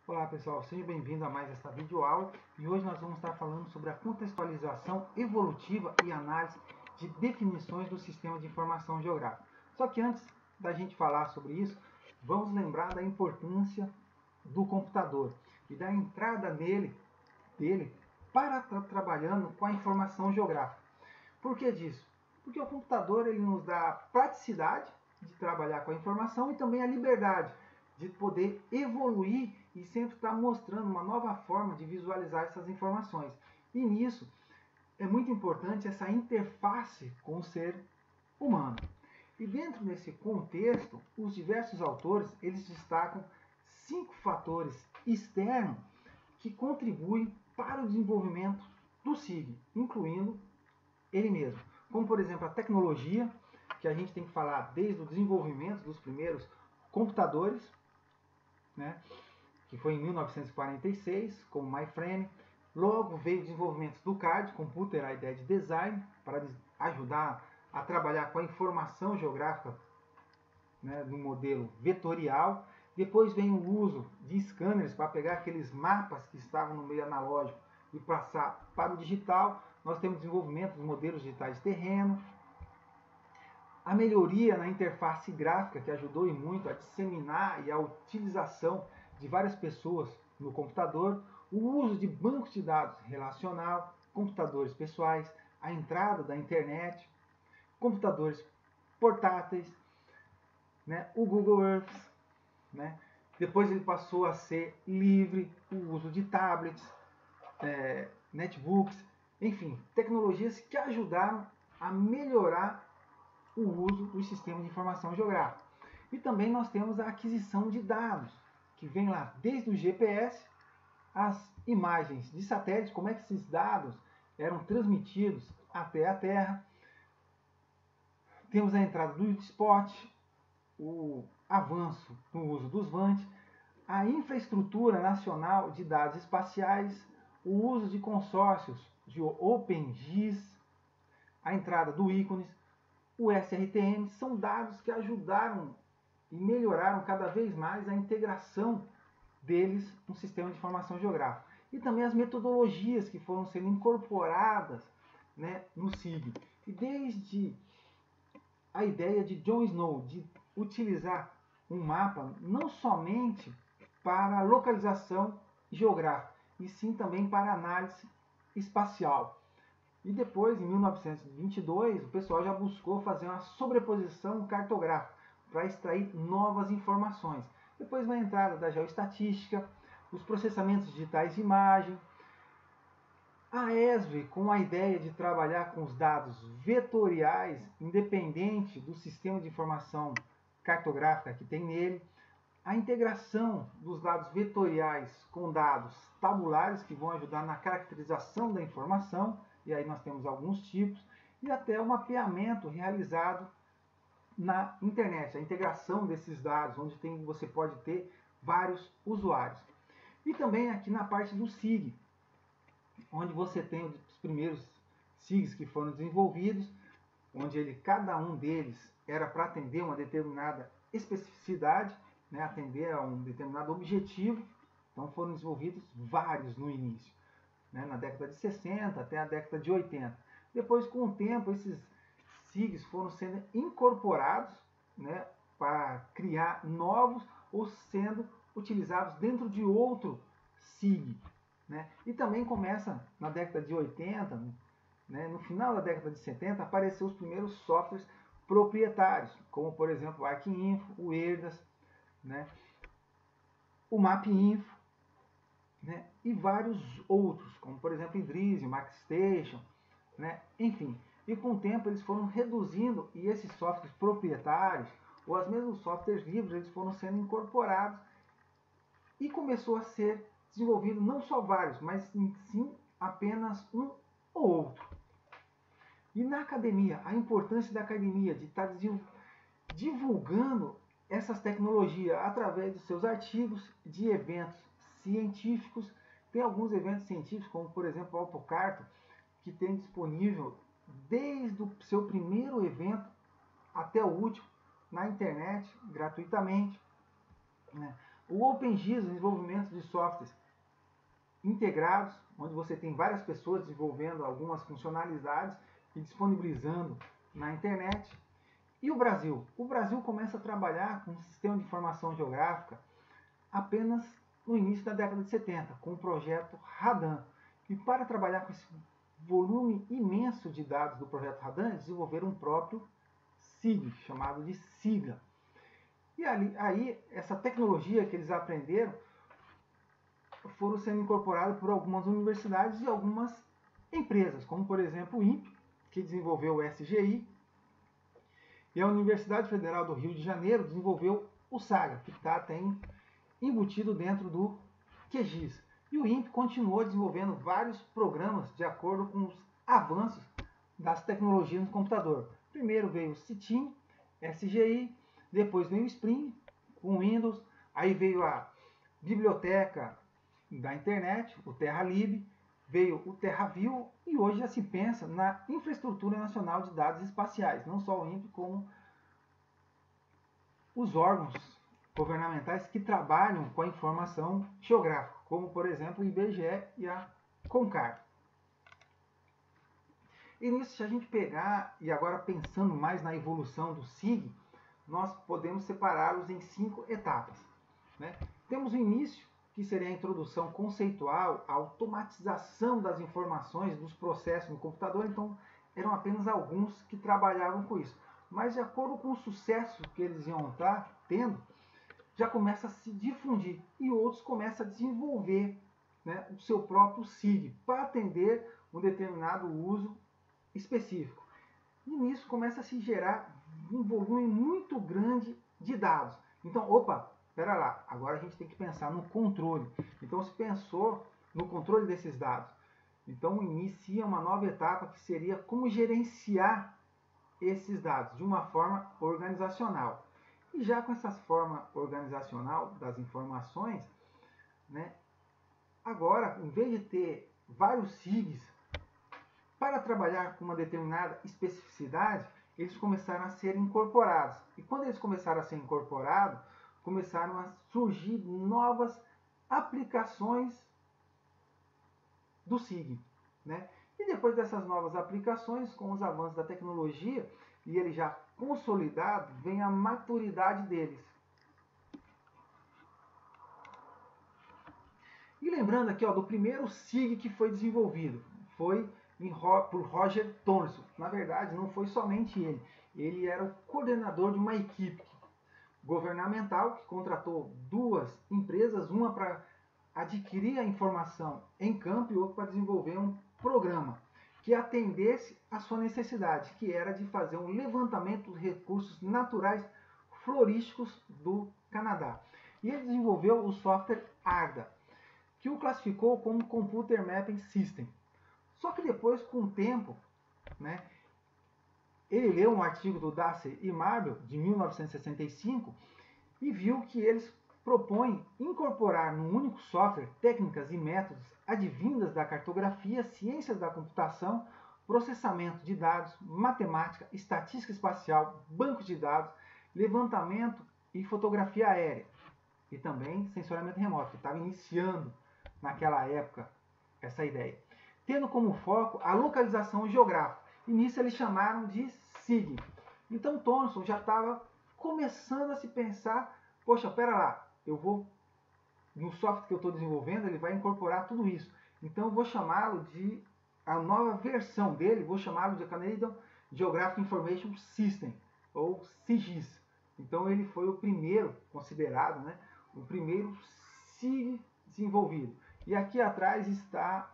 Olá pessoal, seja bem-vindo a mais esta videoaula e hoje nós vamos estar falando sobre a contextualização evolutiva e análise de definições do sistema de informação geográfica. Só que antes da gente falar sobre isso, vamos lembrar da importância do computador e da entrada dele para estar trabalhando com a informação geográfica. Por que disso? Porque o computador ele nos dá a praticidade de trabalhar com a informação e também a liberdade de poder evoluir e sempre estar mostrando uma nova forma de visualizar essas informações. E nisso é muito importante essa interface com o ser humano. E dentro desse contexto, os diversos autores eles destacam 5 fatores externos que contribuem para o desenvolvimento do SIG, incluindo ele mesmo. Como, por exemplo, a tecnologia, que a gente tem que falar desde o desenvolvimento dos primeiros computadores, né, que foi em 1946, com o MyFrame. Logo veio o desenvolvimento do CAD, Computer Aided Design, para ajudar a trabalhar com a informação geográfica, né, no modelo vetorial. Depois vem o uso de scanners para pegar aqueles mapas que estavam no meio analógico e passar para o digital. Nós temos desenvolvimento dos modelos digitais de terreno, a melhoria na interface gráfica, que ajudou e muito a disseminar e a utilização de várias pessoas no computador, o uso de bancos de dados relacional, computadores pessoais, a entrada da internet, computadores portáteis, né, o Google Earth, né. Depois ele passou a ser livre, o uso de tablets, netbooks, enfim, tecnologias que ajudaram a melhorar o uso dos sistemas de informação geográfica. E também nós temos a aquisição de dados, que vem lá desde o GPS, as imagens de satélite, como é que esses dados eram transmitidos até a Terra. Temos a entrada do Spot, o avanço no uso dos VANT, a infraestrutura nacional de dados espaciais, o uso de consórcios de OpenGIS, a entrada do ícones, o SRTM, são dados que ajudaram e melhoraram cada vez mais a integração deles no sistema de informação geográfica. E também as metodologias que foram sendo incorporadas, né, no SIG. E desde a ideia de John Snow de utilizar um mapa não somente para localização geográfica, e sim também para análise espacial. E depois, em 1922, o pessoal já buscou fazer uma sobreposição cartográfica para extrair novas informações. Depois vai a entrada da geoestatística, os processamentos digitais de imagem, a ESV com a ideia de trabalhar com os dados vetoriais, independente do sistema de informação cartográfica que tem nele, a integração dos dados vetoriais com dados tabulares, que vão ajudar na caracterização da informação, e aí nós temos alguns tipos, e até o mapeamento realizado na internet, a integração desses dados, onde você pode ter vários usuários. E também aqui na parte do SIG, onde você tem os primeiros SIGs que foram desenvolvidos, onde cada um deles era para atender uma determinada especificidade, né, atender a um determinado objetivo. Então foram desenvolvidos vários no início, né, na década de 60 até a década de 80. Depois, com o tempo, esses SIGs foram sendo incorporados, né, para criar novos ou sendo utilizados dentro de outro SIG. Né? E também começa na década de 80, né, no final da década de 70, apareceram os primeiros softwares proprietários, como por exemplo o ArcInfo, o ERDAS, né, o MapInfo, né, e vários outros, como por exemplo Idris, MaxStation, né, enfim. E com o tempo eles foram reduzindo e esses softwares proprietários, ou as mesmos softwares livres, eles foram sendo incorporados e começou a ser desenvolvido não só vários, mas sim apenas um ou outro. E na academia, a importância da academia de estar divulgando essas tecnologias através dos seus artigos, de eventos científicos. Tem alguns eventos científicos, como por exemplo o AutoCarto, que tem disponível desde o seu primeiro evento até o último na internet, gratuitamente. Né? O OpenGIS, o desenvolvimento de softwares integrados, onde você tem várias pessoas desenvolvendo algumas funcionalidades e disponibilizando na internet. E o Brasil? O Brasil começa a trabalhar com um sistema de informação geográfica apenas no início da década de 70, com o projeto RADAN. E para trabalhar com esse volume imenso de dados do projeto RADAN, eles desenvolveram um próprio SIG, chamado de SIGA. E aí essa tecnologia que eles aprenderam foram sendo incorporadas por algumas universidades e algumas empresas, como por exemplo o INPE, que desenvolveu o SGI, e a Universidade Federal do Rio de Janeiro desenvolveu o SAGA, que está até embutido dentro do QGIS. E o INPE continuou desenvolvendo vários programas de acordo com os avanços das tecnologias no computador. Primeiro veio o CITIM, SGI, depois veio o Spring, com Windows, aí veio a biblioteca da internet, o TerraLib, veio o TerraView e hoje já se pensa na infraestrutura nacional de dados espaciais, não só o INPE, como os órgãos governamentais que trabalham com a informação geográfica, como por exemplo o IBGE e a CONCAR. E nisso, se a gente pegar, e agora pensando mais na evolução do SIG, nós podemos separá-los em 5 etapas. Né? Temos o início, que seria a introdução conceitual, a automatização das informações, dos processos no computador, então eram apenas alguns que trabalhavam com isso. Mas de acordo com o sucesso que eles iam estar tendo, já começa a se difundir e outros começam a desenvolver, né, o seu próprio SIG para atender um determinado uso específico. E nisso começa a se gerar um volume muito grande de dados. Então, opa, espera lá, agora a gente tem que pensar no controle. Então se pensou no controle desses dados. Então inicia uma nova etapa que seria como gerenciar esses dados de uma forma organizacional. E já com essa forma organizacional das informações, né, agora, em vez de ter vários SIGs para trabalhar com uma determinada especificidade, eles começaram a ser incorporados. E quando eles começaram a ser incorporados, começaram a surgir novas aplicações do SIG. Né? E depois dessas novas aplicações, com os avanços da tecnologia, e ele já consolidado, vem a maturidade deles. E lembrando aqui, ó, do primeiro SIG que foi desenvolvido, foi por Roger Thomson. Na verdade, não foi somente ele. Ele era o coordenador de uma equipe governamental que contratou duas empresas, uma para adquirir a informação em campo e outra para desenvolver um programa que atendesse à sua necessidade, que era de fazer um levantamento dos recursos naturais florísticos do Canadá. E ele desenvolveu o software ARDA, que o classificou como Computer Mapping System. Só que depois, com o tempo, né, ele leu um artigo do Dassey e Marble, de 1965, e viu que eles propõem incorporar num único software técnicas e métodos advindas da cartografia, ciências da computação, processamento de dados, matemática, estatística espacial, banco de dados, levantamento e fotografia aérea. E também sensoriamento remoto, que estava iniciando naquela época essa ideia. Tendo como foco a localização geográfica. E nisso eles chamaram de SIG. Então Thomson já estava começando a se pensar, poxa, pera lá, eu vou, no software que eu estou desenvolvendo, ele vai incorporar tudo isso. Então eu vou chamá-lo de, a nova versão dele, vou chamá-lo de Canadian Geographic Information System, ou CIGIS. Então ele foi o primeiro, considerado, né, o primeiro SIG desenvolvido. E aqui atrás está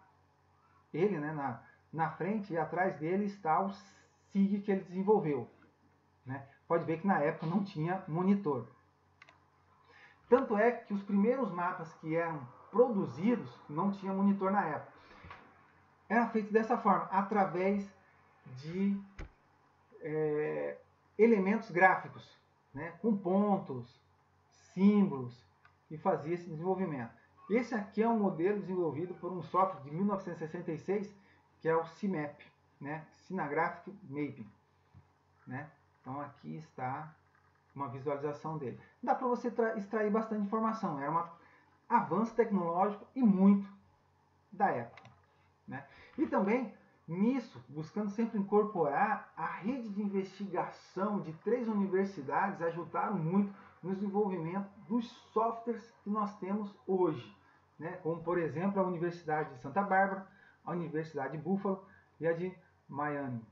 ele, né, na frente, e atrás dele está o SIG que ele desenvolveu. Né? Pode ver que na época não tinha monitor. Tanto é que os primeiros mapas que eram produzidos não tinha monitor na época. Era feito dessa forma, através de elementos gráficos, né, com pontos, símbolos, e fazia esse desenvolvimento. Esse aqui é um modelo desenvolvido por um software de 1966, que é o CIMAP, né, Cinegraphic Mapping. Né? Então aqui está uma visualização dele. Dá para você extrair bastante informação. Era um avanço tecnológico e muito da época, né? E também nisso, buscando sempre incorporar a rede de investigação de 3 universidades, ajudaram muito no desenvolvimento dos softwares que nós temos hoje, né? Como por exemplo a Universidade de Santa Bárbara, a Universidade de Buffalo e a de Miami,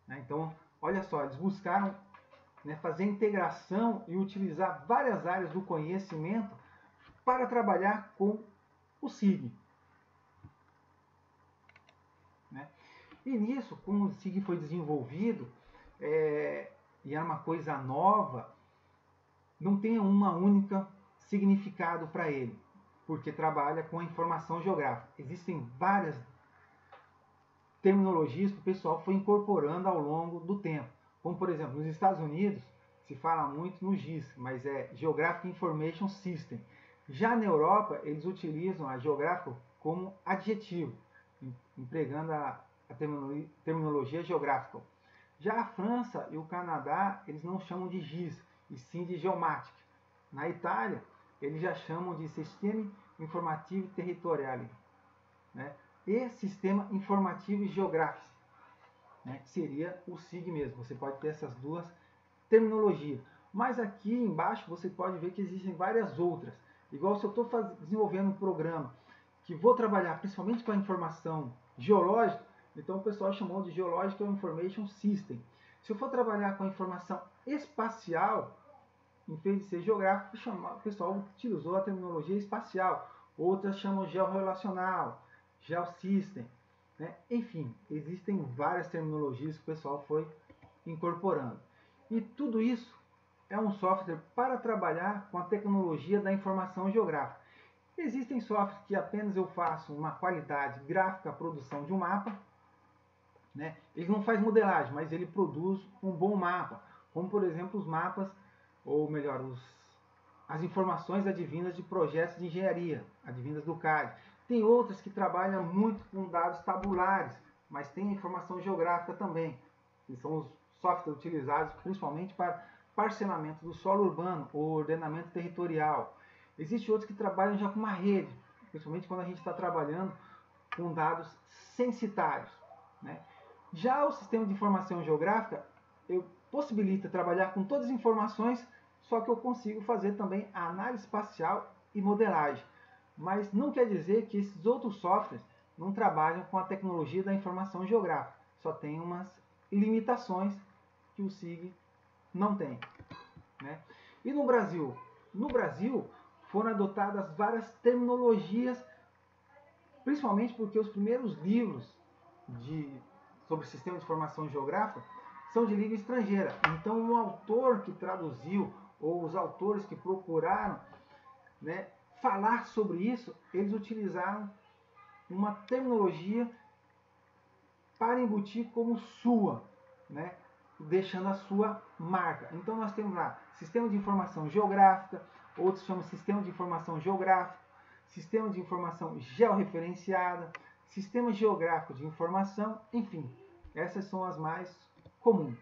né? Então, olha só, eles buscaram, né, fazer integração e utilizar várias áreas do conhecimento para trabalhar com o SIG, né? E nisso, como o SIG foi desenvolvido, e é uma coisa nova, não tem uma única significado para ele, porque trabalha com a informação geográfica. Existem várias terminologias que o pessoal foi incorporando ao longo do tempo. Como, por exemplo, nos Estados Unidos, se fala muito no GIS, mas é Geographic Information System. Já na Europa, eles utilizam a geográfico como adjetivo, empregando a terminologia geográfica. Já a França e o Canadá, eles não chamam de GIS, e sim de Geomatic. Na Itália, eles já chamam de Sistema Informativo Territoriale, né? E Sistema Informativo e Geográfico, né? Que seria o SIG mesmo. Você pode ter essas duas terminologias. Mas aqui embaixo você pode ver que existem várias outras. Igual se eu estou desenvolvendo um programa que vou trabalhar principalmente com a informação geológica, então o pessoal chamou de Geological Information System. Se eu for trabalhar com a informação espacial, em vez de ser geográfico, o pessoal utilizou a terminologia espacial. Outras chamam georrelacional, geosystem, né? Enfim, existem várias terminologias que o pessoal foi incorporando. E tudo isso é um software para trabalhar com a tecnologia da informação geográfica. Existem softwares que apenas eu faço uma qualidade gráfica, a produção de um mapa, né? Ele não faz modelagem, mas ele produz um bom mapa, como por exemplo os mapas, ou melhor, as informações advindas de projetos de engenharia, advindas do CAD. Tem outras que trabalham muito com dados tabulares, mas tem informação geográfica também, que são os softwares utilizados principalmente para parcelamento do solo urbano ou ordenamento territorial. Existem outros que trabalham já com uma rede, principalmente quando a gente está trabalhando com dados censitários, né? Já o sistema de informação geográfica possibilita trabalhar com todas as informações, só que eu consigo fazer também a análise espacial e modelagem. Mas não quer dizer que esses outros softwares não trabalham com a tecnologia da informação geográfica. Só tem umas limitações que o SIG não tem, né? E no Brasil? No Brasil foram adotadas várias terminologias, principalmente porque os primeiros livros sobre sistema de informação geográfica são de língua estrangeira. Então o autor que traduziu, ou os autores que procuraram, né, falar sobre isso, eles utilizaram uma terminologia para embutir como sua, né, deixando a sua marca. Então nós temos lá sistema de informação geográfica, outros chamam sistema de informação geográfico, sistema de informação georreferenciada, sistema geográfico de informação, enfim, essas são as mais comuns.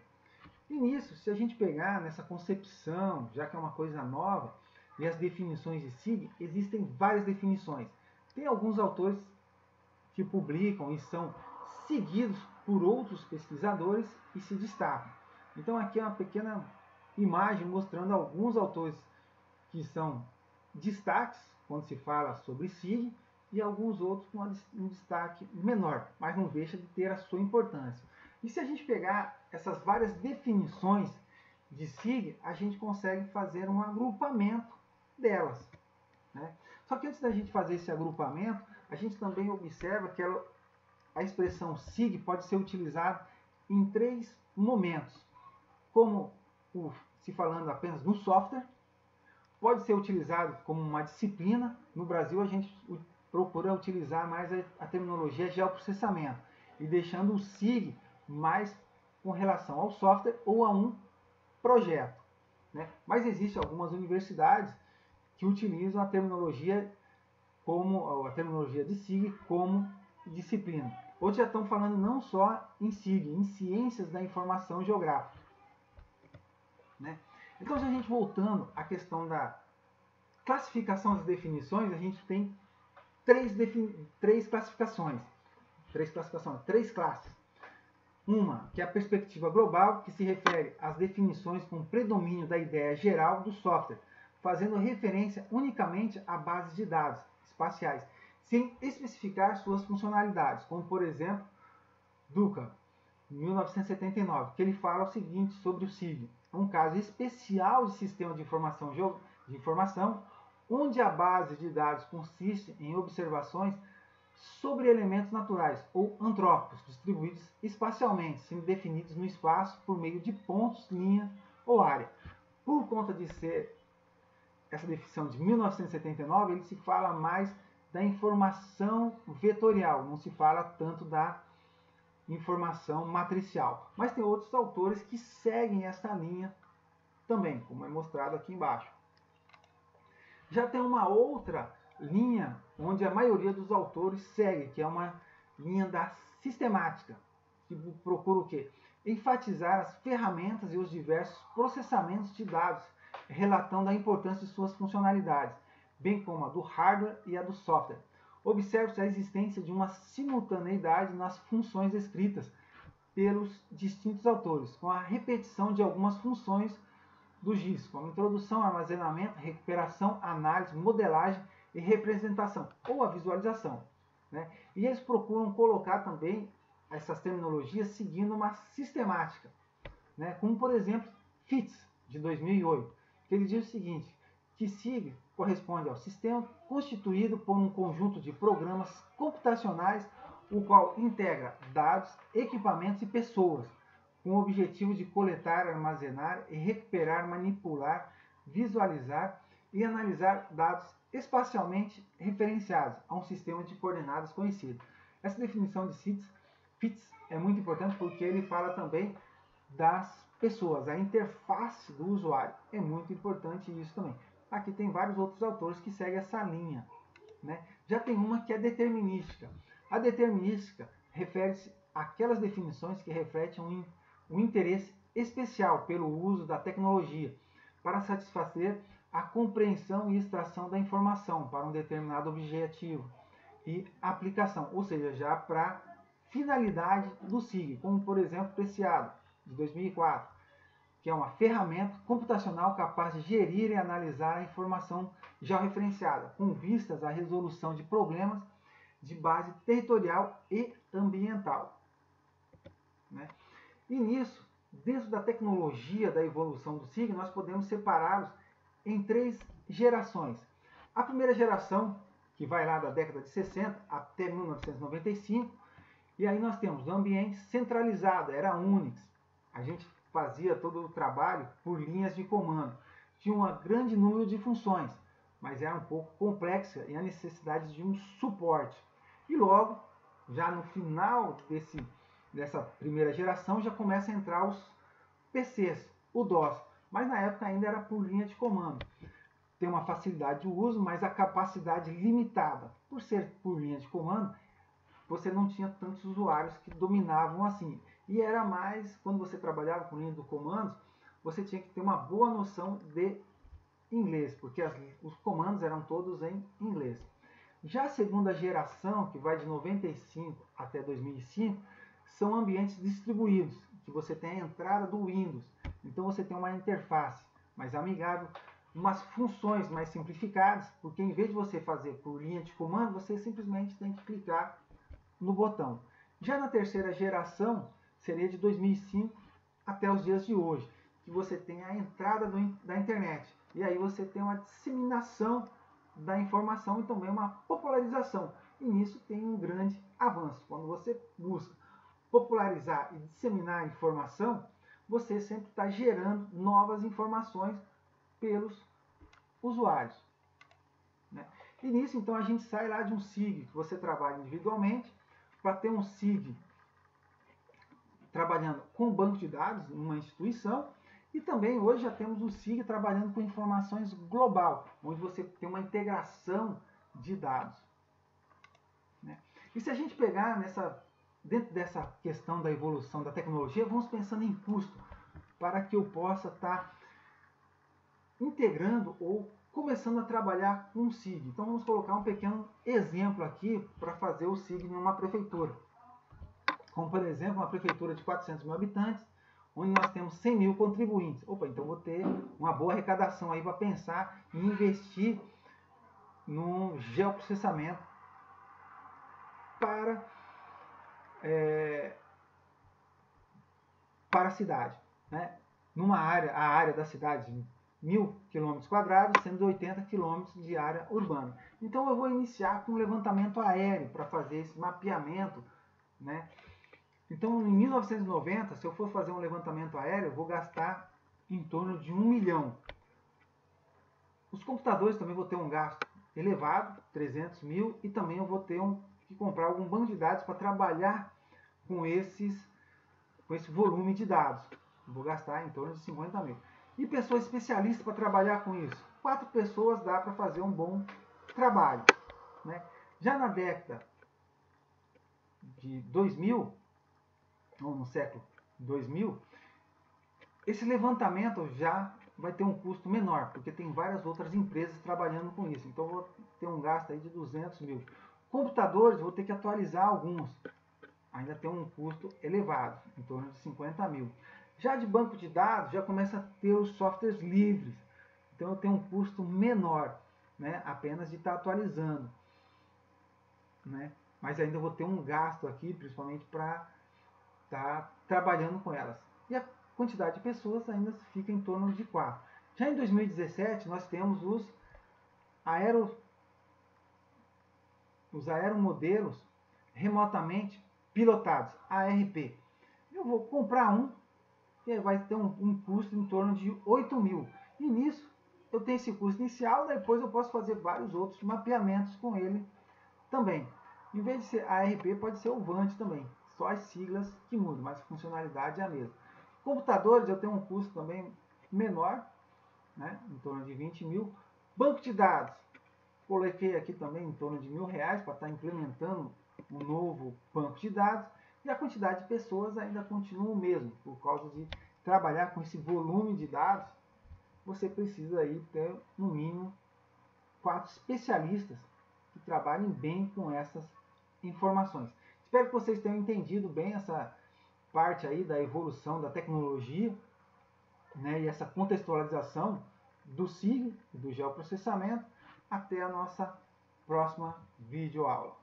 E nisso, se a gente pegar nessa concepção, já que é uma coisa nova, e as definições de SIG, existem várias definições. Tem alguns autores que publicam e são seguidos por outros pesquisadores e se destacam. Então aqui é uma pequena imagem mostrando alguns autores que são destaques quando se fala sobre SIG e alguns outros com um destaque menor, mas não deixa de ter a sua importância. E se a gente pegar essas várias definições de SIG, a gente consegue fazer um agrupamento delas, né? Só que antes da gente fazer esse agrupamento, a gente também observa que a expressão SIG pode ser utilizada em 3 momentos, como se falando apenas no software, pode ser utilizado como uma disciplina. No Brasil a gente procura utilizar mais a terminologia geoprocessamento e deixando o SIG mais com relação ao software ou a um projeto, né? Mas existem algumas universidades que utilizam a terminologia de SIG como disciplina. Outros já estão falando não só em SIG, em ciências da informação geográfica, né? Então, já a gente voltando à questão da classificação das definições, a gente tem três classificações, três classes. Uma, que é a perspectiva global, que se refere às definições com predomínio da ideia geral do software, fazendo referência unicamente à base de dados espaciais, sem especificar suas funcionalidades, como por exemplo, Duca, 1979, que ele fala o seguinte sobre o SIG, um caso especial de sistema de informação onde a base de dados consiste em observações sobre elementos naturais ou antrópicos distribuídos espacialmente, sendo definidos no espaço por meio de pontos, linha ou área. Por conta de ser essa definição de 1979, ele se fala mais da informação vetorial, não se fala tanto da informação matricial. Mas tem outros autores que seguem essa linha também, como é mostrado aqui embaixo. Já tem uma outra linha onde a maioria dos autores segue, que é uma linha da sistemática, que procura o quê? Enfatizar as ferramentas e os diversos processamentos de dados, relatando a importância de suas funcionalidades, bem como a do hardware e a do software. Observe-se a existência de uma simultaneidade nas funções descritas pelos distintos autores, com a repetição de algumas funções do GIS, como introdução, armazenamento, recuperação, análise, modelagem e representação, ou a visualização. Né? E eles procuram colocar também essas terminologias seguindo uma sistemática, né? Como por exemplo FITS, de 2008, que ele diz o seguinte, que SIG corresponde ao sistema constituído por um conjunto de programas computacionais, o qual integra dados, equipamentos e pessoas, com o objetivo de coletar, armazenar e recuperar, manipular, visualizar e analisar dados espacialmente referenciados a um sistema de coordenadas conhecido. Essa definição de FITS é muito importante porque ele fala também das pessoas, a interface do usuário. É muito importante isso também. Aqui tem vários outros autores que seguem essa linha. Né? Já tem uma que é determinística. A determinística refere-se àquelas definições que refletem um interesse especial pelo uso da tecnologia para satisfazer a compreensão e extração da informação para um determinado objetivo e aplicação, ou seja, já para finalidade do SIG, como por exemplo Preciado, de 2004, que é uma ferramenta computacional capaz de gerir e analisar a informação georreferenciada, com vistas à resolução de problemas de base territorial e ambiental. Né? E nisso, dentro da tecnologia da evolução do SIG, nós podemos separá-los em três gerações. A primeira geração, que vai lá da década de 60 até 1995, e aí nós temos o ambiente centralizado, era Unix. A gente fazia todo o trabalho por linhas de comando. Tinha um grande número de funções, mas era um pouco complexa e a necessidade de um suporte. E logo, já no final dessa primeira geração, já começa a entrar os PCs, o DOS, mas na época ainda era por linha de comando. Tem uma facilidade de uso, mas a capacidade limitada. Por ser por linha de comando, você não tinha tantos usuários que dominavam assim. E era mais, quando você trabalhava com linha de comandos, você tinha que ter uma boa noção de inglês, porque os comandos eram todos em inglês. Já a segunda geração, que vai de 95 até 2005, são ambientes distribuídos, que você tem a entrada do Windows. Então você tem uma interface mais amigável, umas funções mais simplificadas, porque em vez de você fazer por linha de comando, você simplesmente tem que clicar no botão. Já na terceira geração, seria de 2005 até os dias de hoje, que você tem a entrada da internet. E aí você tem uma disseminação da informação e também uma popularização. E nisso tem um grande avanço. Quando você busca popularizar e disseminar a informação, você sempre está gerando novas informações pelos usuários. Né? E nisso, então, a gente sai lá de um SIG que você trabalha individualmente para ter um SIG trabalhando com banco de dados em uma instituição e também hoje já temos o SIG trabalhando com informações global, onde você tem uma integração de dados. Né? E se a gente pegar dentro dessa questão da evolução da tecnologia, vamos pensando em custo, para que eu possa estar integrando ou começando a trabalhar com o SIG. Então vamos colocar um pequeno exemplo aqui para fazer o SIG em uma prefeitura. Como por exemplo, uma prefeitura de 400 mil habitantes, onde nós temos 100 mil contribuintes. Opa, então vou ter uma boa arrecadação aí para pensar em investir no geoprocessamento para a cidade, né? Numa área, a área da cidade de 1.000 km², sendo 80 km de área urbana. Então eu vou iniciar com um levantamento aéreo para fazer esse mapeamento, né? Então em 1990, se eu for fazer um levantamento aéreo, eu vou gastar em torno de 1 milhão. Os computadores também vou ter um gasto elevado, 300 mil, e também eu vou ter que comprar algum banco de dados para trabalhar com esse volume de dados. Vou gastar em torno de 50 mil. E pessoas especialistas para trabalhar com isso. 4 pessoas dá para fazer um bom trabalho, né? Já na década de 2000, ou no século 2000, esse levantamento já vai ter um custo menor, porque tem várias outras empresas trabalhando com isso. Então vou ter um gasto aí de 200 mil. Computadores, vou ter que atualizar alguns. Ainda tem um custo elevado, em torno de 50 mil. Já de banco de dados, já começa a ter os softwares livres. Então eu tenho um custo menor, né? Apenas de estar atualizando, né? Mas ainda vou ter um gasto aqui, principalmente para estar trabalhando com elas. E a quantidade de pessoas ainda fica em torno de 4. Já em 2017, nós temos os aeromodelos remotamente pilotados, ARP. Eu vou comprar um, que vai ter um custo em torno de 8 mil. E nisso, eu tenho esse custo inicial, depois eu posso fazer vários outros mapeamentos com ele também. Em vez de ser ARP, pode ser o VANT também. Só as siglas que mudam, mas a funcionalidade é a mesma. Computadores, eu tenho um custo também menor, né, em torno de 20 mil. Banco de dados, coloquei aqui também em torno de R$1.000 para estar implementando um novo banco de dados. E a quantidade de pessoas ainda continua o mesmo, por causa de trabalhar com esse volume de dados, você precisa aí ter no mínimo 4 especialistas que trabalhem bem com essas informações. Espero que vocês tenham entendido bem essa parte aí da evolução da tecnologia, né, e essa contextualização do SIG, do geoprocessamento. Até a nossa próxima videoaula.